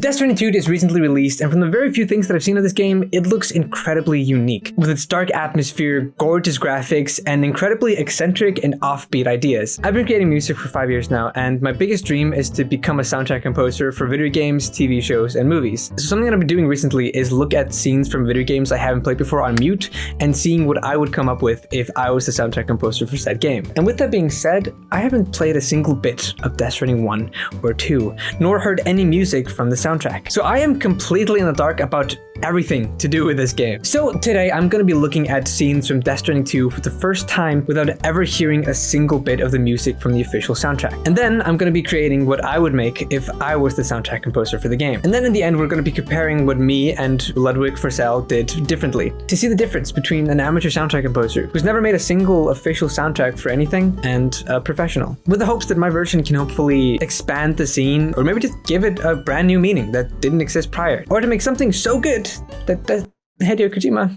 Death Stranding 2 is recently released, and from the very few things that I've seen of this game, it looks incredibly unique, with its dark atmosphere, gorgeous graphics, and incredibly eccentric and offbeat ideas. I've been creating music for 5 years now, and my biggest dream is to become a soundtrack composer for video games, TV shows, and movies. So something that I've been doing recently is look at scenes from video games I haven't played before on mute, and seeing what I would come up with if I was the soundtrack composer for said game. And with that being said, I haven't played a single bit of Death Stranding 1 or 2, nor heard any music from the soundtrack. So I am completely in the dark about everything to do with this game. So today I'm going to be looking at scenes from Death Stranding 2 for the first time without ever hearing a single bit of the music from the official soundtrack. And then I'm going to be creating what I would make if I was the soundtrack composer for the game. And then in the end, we're going to be comparing what me and 𝓭𝓭𝓪𝓽𝓱 did differently to see the difference between an amateur soundtrack composer who's never made a single official soundtrack for anything and a professional, with the hopes that my version can hopefully expand the scene or maybe just give it a brand new meaning that didn't exist prior, or to make something so good that Hideo Kojima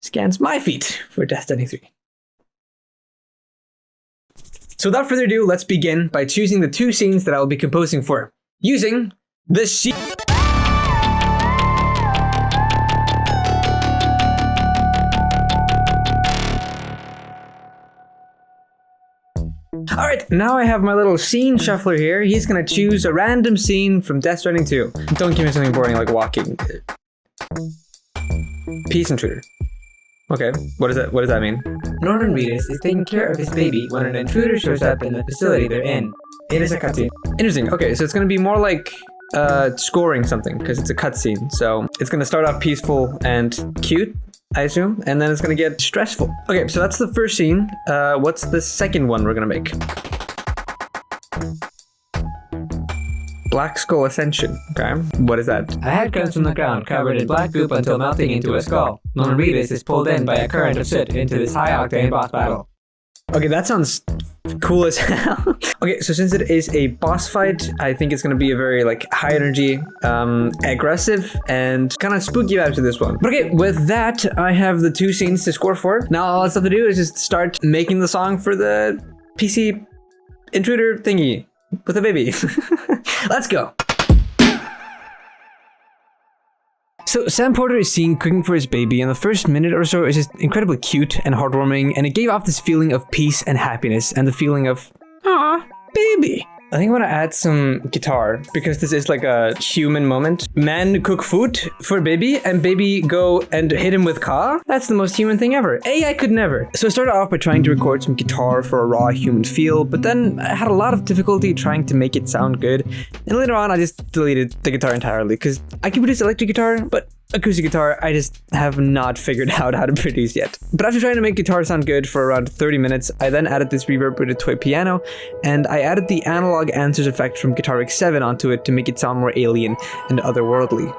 scans my feet for Death Stranding 3. So without further ado, let's begin by choosing the 2 scenes that I will be composing for, using the sheet. Alright, now I have my little scene shuffler here. He's gonna choose a random scene from Death Stranding 2. Don't give me something boring like walking. Peace Intruder. Okay, what does that mean? Norman Reedus is taking care of his baby when an intruder shows up in the facility they're in. It is a cutscene. Interesting. Okay, so it's gonna be more like scoring something, because it's a cutscene. So it's gonna start off peaceful and cute, I assume, and then it's gonna get stressful. Okay, so that's the first scene. What's the second one we're gonna make? Black Skull Ascension. Okay, what is that? A head comes from the ground covered in black goop until melting into a skull. Norman Reedus is pulled in by a current of soot into this high-octane boss battle. Okay, that sounds cool as hell. Okay, so since it is a boss fight, I think it's gonna be a very like high energy, aggressive, and kind of spooky vibe to this one. But okay, with that, I have the 2 scenes to score for. Now all I have to do is just start making the song for the PC intruder thingy with a baby. Let's go. So Sam Porter is seen cooking for his baby, and the first minute or so is just incredibly cute and heartwarming, and it gave off this feeling of peace and happiness and the feeling of, aw, baby. I think I want to add some guitar, because this is like a human moment. Man cook food for baby, and baby go and hit him with car? That's the most human thing ever. I could never. So I started off by trying to record some guitar for a raw human feel, but then I had a lot of difficulty trying to make it sound good. And later on, I just deleted the guitar entirely, because I can produce electric guitar, but acoustic guitar, I just have not figured out how to produce yet. But after trying to make guitar sound good for around 30 minutes, I then added this reverb with a toy piano, and I added the analog answers effect from Guitar X7 onto it to make it sound more alien and otherworldly.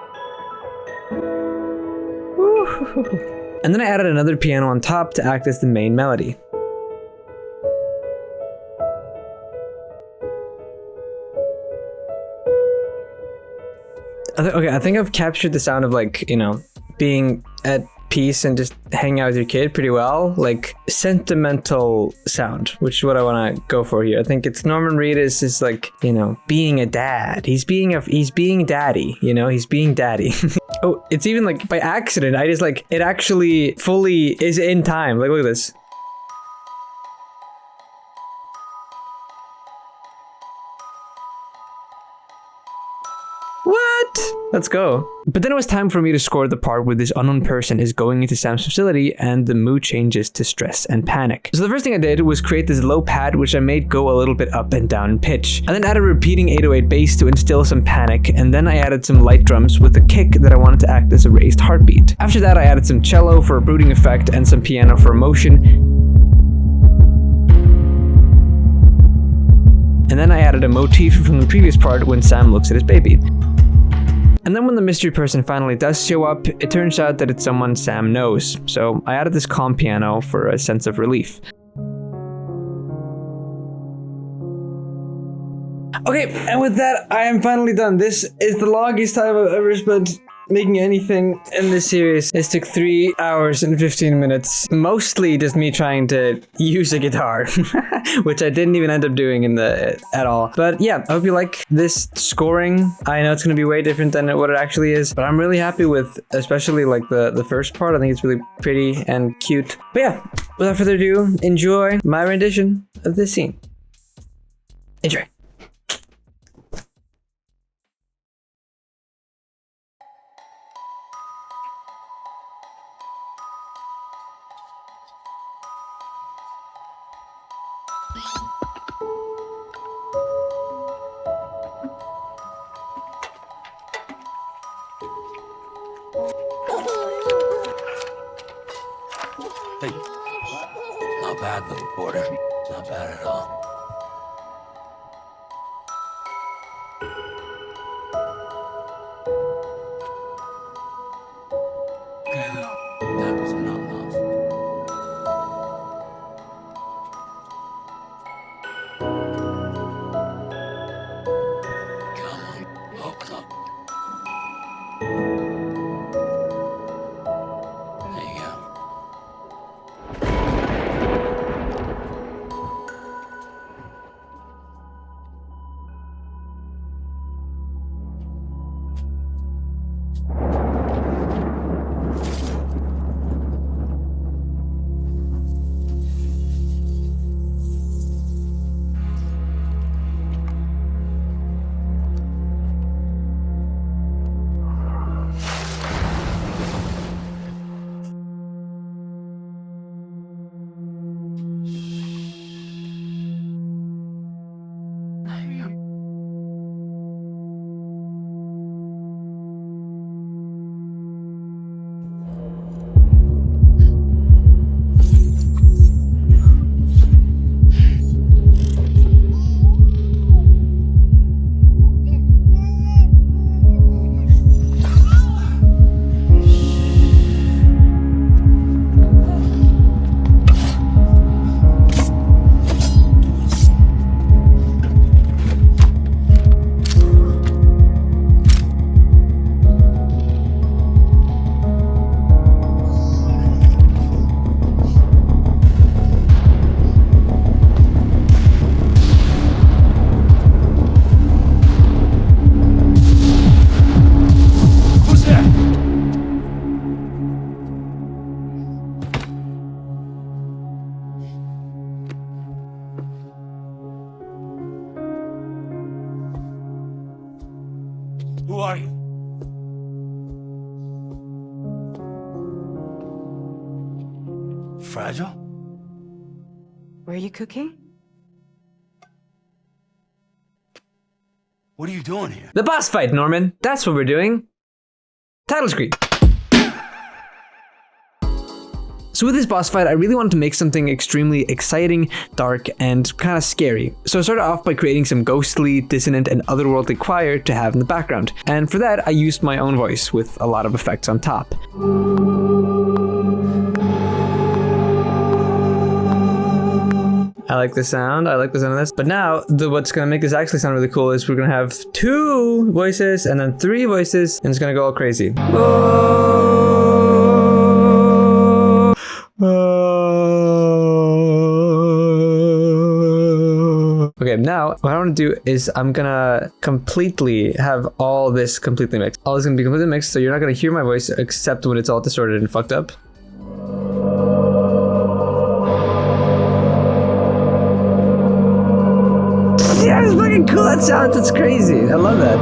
Woo. And then I added another piano on top to act as the main melody. Okay, I think I've captured the sound of like, you know, being at peace and just hanging out with your kid pretty well. Like sentimental sound, which is what I want to go for here. I think it's Norman Reedus is like, you know, being a dad. He's being daddy, you know, he's being daddy. Oh, it's even like by accident. I just like, it actually fully is in time. Like, look at this. What? Let's go. But then it was time for me to score the part where this unknown person is going into Sam's facility and the mood changes to stress and panic. So the first thing I did was create this low pad, which I made go a little bit up and down in pitch. I then added a repeating 808 bass to instill some panic, and then I added some light drums with a kick that I wanted to act as a raised heartbeat. After that, I added some cello for a brooding effect and some piano for emotion. And then I added a motif from the previous part when Sam looks at his baby. And then when the mystery person finally does show up, it turns out that it's someone Sam knows. So I added this calm piano for a sense of relief. Okay, and with that, I am finally done. This is the longest time I've ever spent making anything in this series. This took 3 hours and 15 minutes. Mostly just me trying to use a guitar, which I didn't even end up doing at all. But yeah, I hope you like this scoring. I know it's going to be way different than what it actually is, but I'm really happy with especially like the first part. I think it's really pretty and cute. But yeah, without further ado, enjoy my rendition of this scene. Enjoy. Hey, not bad, little porter. Not bad at all. That was not enough. Come on, open up. There you go. Who are you? Fragile? Were you cooking? What are you doing here? The boss fight, Norman. That's what we're doing. Title screen. So with this boss fight, I really wanted to make something extremely exciting, dark, and kind of scary. So I started off by creating some ghostly, dissonant, and otherworldly choir to have in the background. And for that, I used my own voice with a lot of effects on top. I like the sound of this. But now, what's gonna make this actually sound really cool is we're gonna have 2 voices and then 3 voices, and it's gonna go all crazy. Okay, now what I want to do is I'm gonna completely have all this completely mixed. All this is gonna be completely mixed, so you're not gonna hear my voice except when it's all distorted and fucked up. Yeah, it's fucking cool. That sounds, it's crazy. I love that.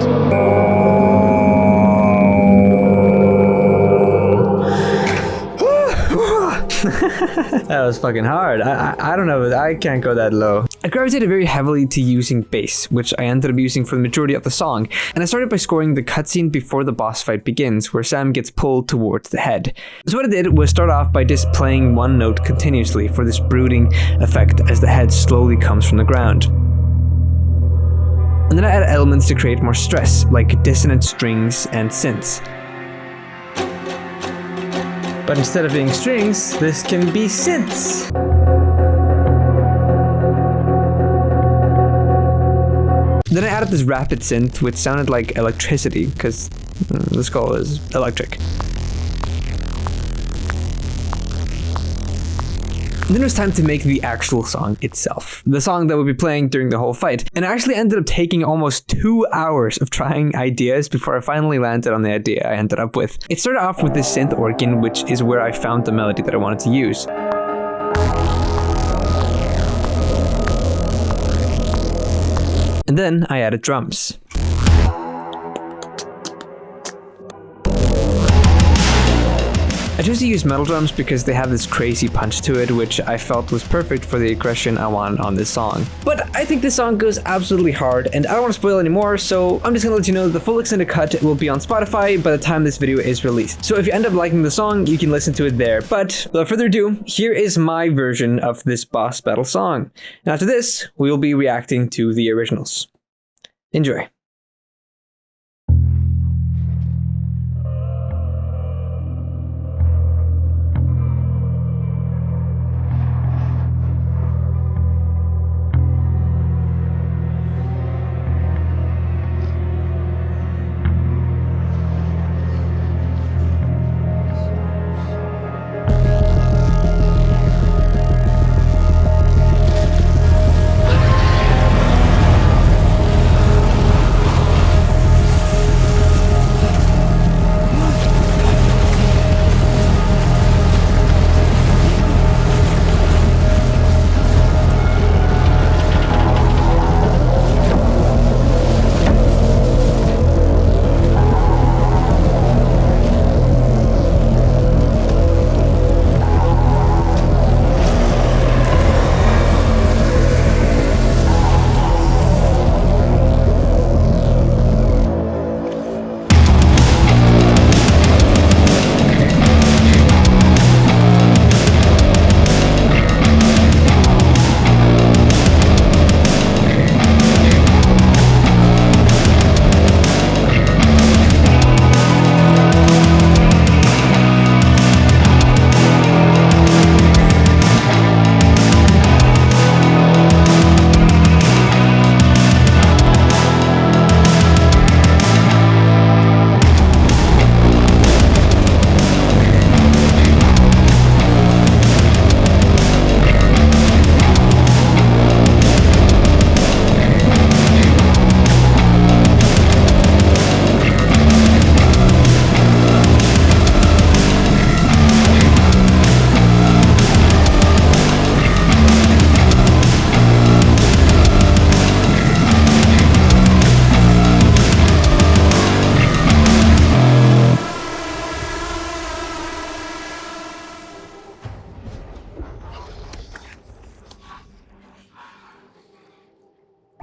That was fucking hard. I don't know, I can't go that low. I gravitated very heavily to using bass, which I ended up using for the majority of the song, and I started by scoring the cutscene before the boss fight begins, where Sam gets pulled towards the head. So what I did was start off by just playing one note continuously for this brooding effect as the head slowly comes from the ground. And then I added elements to create more stress, like dissonant strings and synths. But instead of being strings, this can be synths. Then I added this rapid synth, which sounded like electricity, because The skull is electric. And then it was time to make the actual song itself. The song that we'll be playing during the whole fight. And I actually ended up taking almost 2 hours of trying ideas before I finally landed on the idea I ended up with. It started off with this synth organ, which is where I found the melody that I wanted to use. And then I added drums. I chose to use metal drums because they have this crazy punch to it, which I felt was perfect for the aggression I wanted on this song. But I think this song goes absolutely hard, and I don't want to spoil anymore, so I'm just gonna let you know that the full extended cut will be on Spotify by the time this video is released. So if you end up liking the song, you can listen to it there. But without further ado, here is my version of this boss battle song. And after this, we will be reacting to the originals. Enjoy.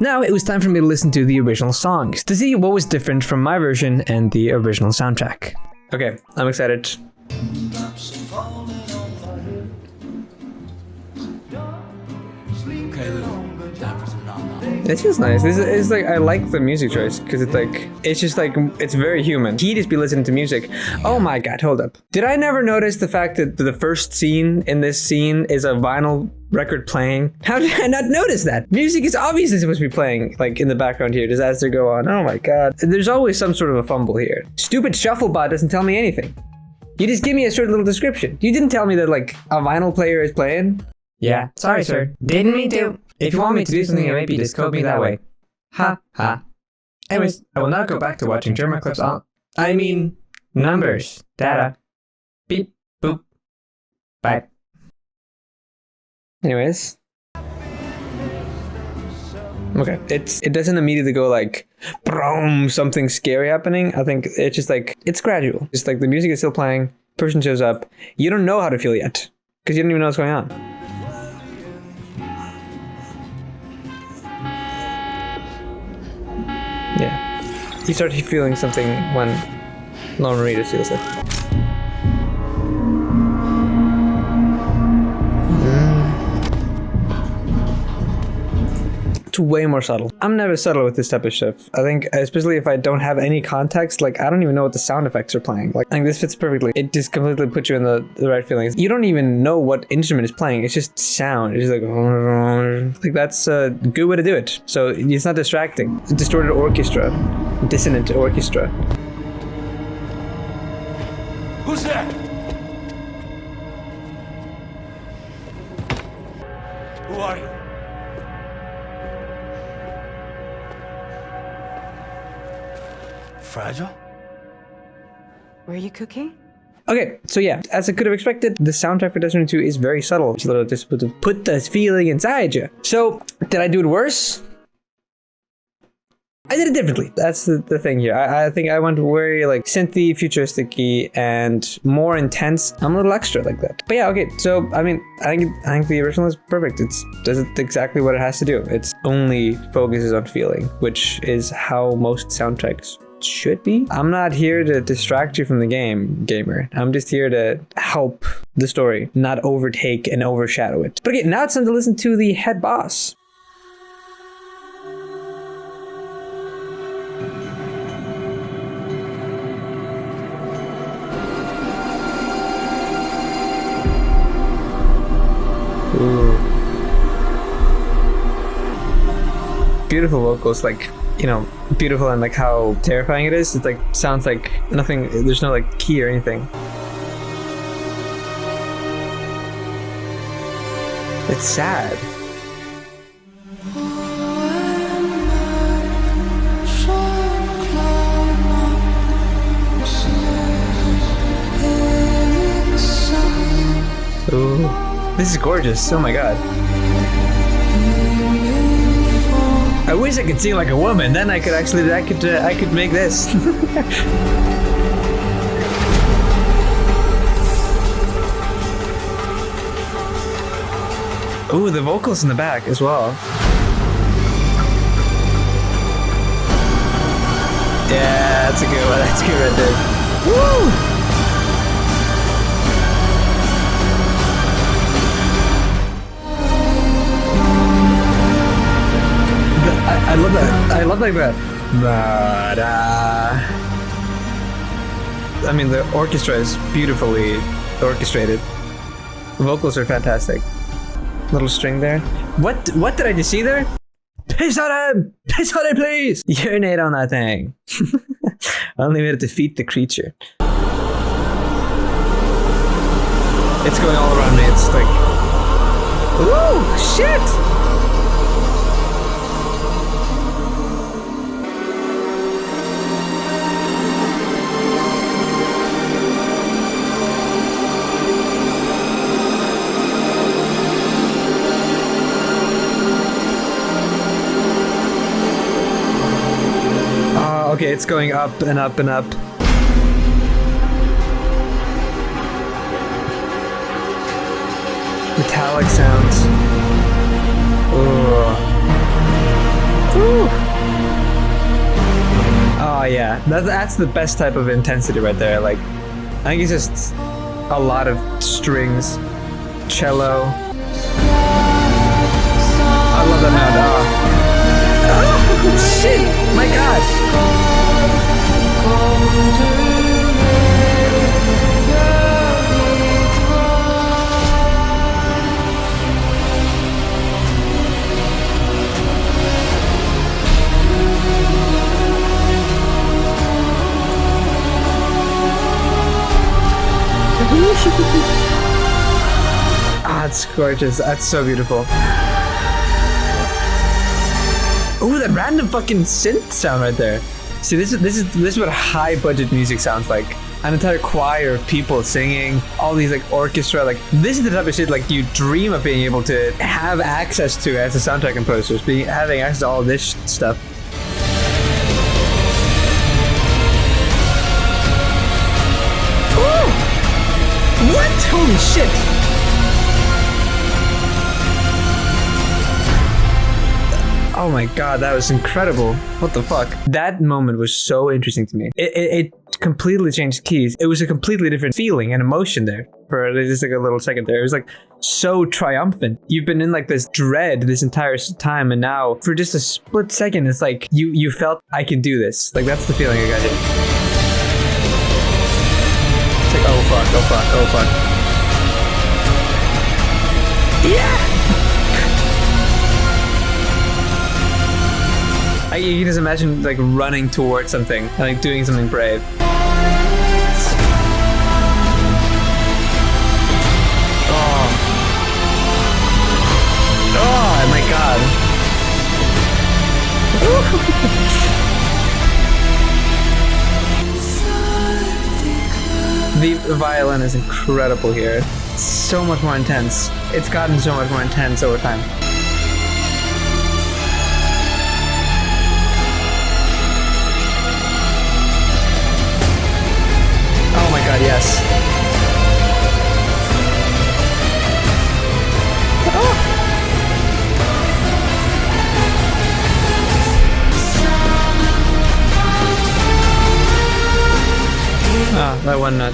Now it was time for me to listen to the original songs to see what was different from my version and the original soundtrack. Okay, I'm excited. Okay, Lou. Time for some nom-nom. This feels nice. This is like, I like the music choice because it's like, it's just like, it's very human. He just be listening to music. Oh my god, hold up. Did I never notice the fact that the first scene in this scene is a vinyl record playing? How did I not notice that? Music is obviously supposed to be playing like in the background here just as they go on. Oh my god. There's always some sort of a fumble here. Stupid shufflebot doesn't tell me anything. You just give me a short little description. You didn't tell me that like a vinyl player is playing. Yeah, sorry, sir. Didn't mean to. If you want me to do something, maybe just code me that way. Ha, ha. Anyways, I will now go back to watching German clips on... I mean, numbers, data. Beep, boop. Bye. Anyways. Okay, it doesn't immediately go like, boom, something scary happening. I think it's just like, it's gradual. It's like the music is still playing, person shows up. You don't know how to feel yet, because you don't even know what's going on. Yeah, you start feeling something when Lone Reader feels it. It's way more subtle. I'm never subtle with this type of stuff. I think, especially if I don't have any context, like I don't even know what the sound effects are playing. Like I think this fits perfectly. It just completely puts you in the right feelings. You don't even know what instrument is playing. It's just sound. It's just like that's a good way to do it. So it's not distracting. Distorted orchestra, dissonant orchestra. Who's there? Who are you? Fragile? Were you cooking? Okay, so yeah, as I could have expected, the soundtrack for Destiny 2 is very subtle. It's a little just to put this feeling inside you. So, did I do it worse? I did it differently. That's the thing here. I think I went very like synthy, futuristic-y, and more intense. I'm a little extra like that. But yeah, okay. So I mean, I think the original is perfect. It does exactly what it has to do. It's only focuses on feeling, which is how most soundtracks should be. I'm not here to distract you from the game, gamer. I'm just here to help the story, not overtake and overshadow it. But okay, now it's time to listen to the head boss. Ooh. Beautiful vocals, like, you know, beautiful, and like how terrifying it is. It's like sounds like nothing. There's no like key or anything. It's sad. Ooh, this is gorgeous. Oh my god. I wish I could sing like a woman. Then I could actually, I could make this. Ooh, the vocals in the back as well. Yeah, that's a good one. That's good right there. Woo! I love that. I love like that. I mean, the orchestra is beautifully orchestrated. The vocals are fantastic. Little string there. What did I just see there? Piss on him! Piss on him, please! Urinate on that thing. Only way to defeat the creature. It's going all around me. It's like, ooh, shit! Okay, it's going up and up and up. Metallic sounds. Ooh. Ooh. Oh yeah, that's the best type of intensity right there. Like, I think it's just a lot of strings, cello. I love that note. Oh shit! My gosh! Ah, it's gorgeous. That's so beautiful. Ooh, that random fucking synth sound right there. See, this is what high budget music sounds like. An entire choir of people singing, all these like orchestra, like this is the type of shit like you dream of being able to have access to as a soundtrack composer, having access to all this stuff. Ooh! What? Holy shit! Oh my god, that was incredible. What the fuck? That moment was so interesting to me. It completely changed keys. It was a completely different feeling and emotion there for just like a little second there. It was like so triumphant. You've been in like this dread this entire time, and now for just a split second, it's like you felt I can do this. Like that's the feeling I got here. It's like, oh fuck, oh fuck, oh fuck. Yeah! You can just imagine like running towards something and like doing something brave. Oh my god. The violin is incredible here. It's so much more intense. It's gotten so much more intense over time. Oh my god, yes. Ah, that one nut.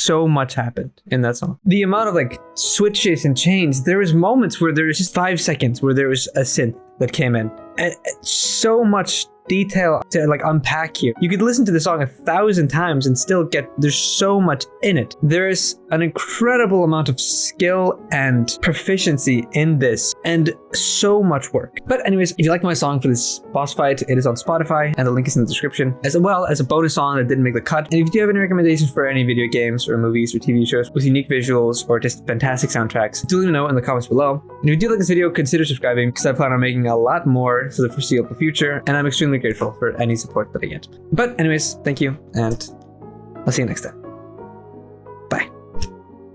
So much happened in that song. The amount of like switches and chains, there was moments where there was just 5 seconds where there was a synth that came in. And so much detail to like unpack here. You could listen to the song 1,000 times and still get, there's so much in it. There is an incredible amount of skill and proficiency in this and so much work. But anyways, if you like my song for this boss fight, it is on Spotify and the link is in the description, as well as a bonus song that didn't make the cut. And if you do have any recommendations for any video games or movies or TV shows with unique visuals or just fantastic soundtracks, do let me know in the comments below. And if you do like this video, consider subscribing because I plan on making a lot more for the foreseeable future, and I'm extremely grateful for any support that I get. But anyways, thank you, and I'll see you next time.